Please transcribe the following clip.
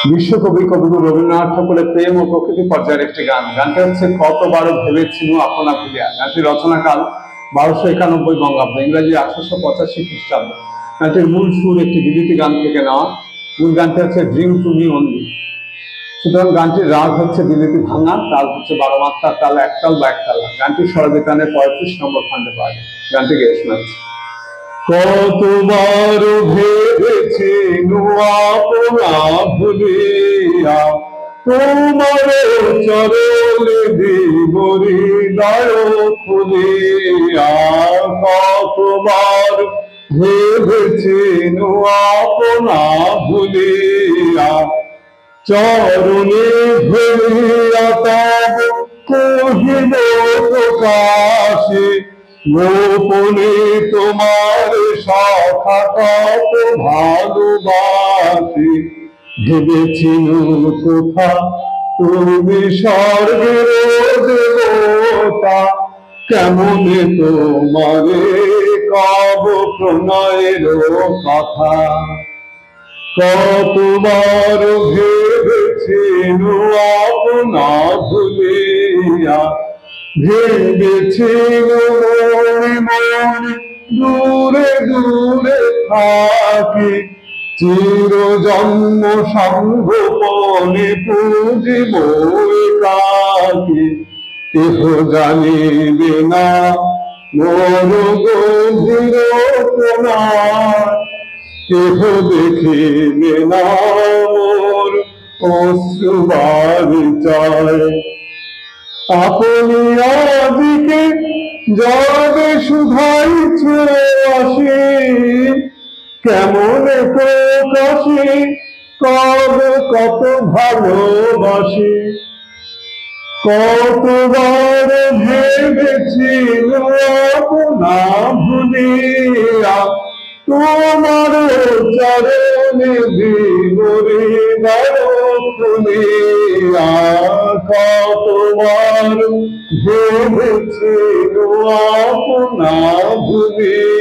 বিশ্বকবি কবিগুরু রবীন্দ্রনাথ ঠাকুরের প্রেম ও প্রকৃতি পর্যায়ের একটি গান। গানটি হচ্ছে কতবারও ভেবেছিনু আপনা ভুলিয়া। গানটির রচনাকাল 1291 বঙ্গাব্দ, ইংরেজি 1885 খ্রিস্টাব্দ। গানটির মূল সুর একটি বিলিতি গান থেকে নেওয়া। মূল গানটি হচ্ছে ড্রিম টু মি অনলি। সুতরাং গানটির রাগ হচ্ছে বিলিতি ভাঙা, তাল হচ্ছে 12 মাত্রা, তাল একতাল বা একতালা। গানটি স্বরবিতানের 35 নম্বর খণ্ডে পাওয়া যায়। গানটি গেয়ে শোনাচ্ছি। কতবার ভেবেছি আপনা ভুলিয়া, তোমার চরণে দিব হৃদয় খুলিয়া। কতবার ভেবেছি আপনা ভুলিয়া, চরণে ধরিয়া তব কহিব প্রকাশে। গোপনে তোমার সখা কত ভালোবাসি। ভেবেছিনু কোথা তুমি স্বর্গের দেবতা, কেমনে তোমারে কব প্রণয়ের কথা। কতবার ভেবেছিনু আপনা ভুলিয়া, ভেবেছিনু মনে দূরে দূরে থাকি। চির জন্ম সংগোপনে পুজিব একাকী। কেহ জানিবে না মোর গভীর প্রণয়, কেহ দেখিবে না মোর অশ্রুবারিচায়। আপনি আদিকে জবে শুধাইছে আসি, কেমনে প্রকাশে কবে কত ভালোবাসি। কতবার ভেবেছি আপনা ভুলিয়া, তোমার চরণে দিব হৃদয় খুলিয়া। কতবার ভেবেছি আপনা ভুলিয়া।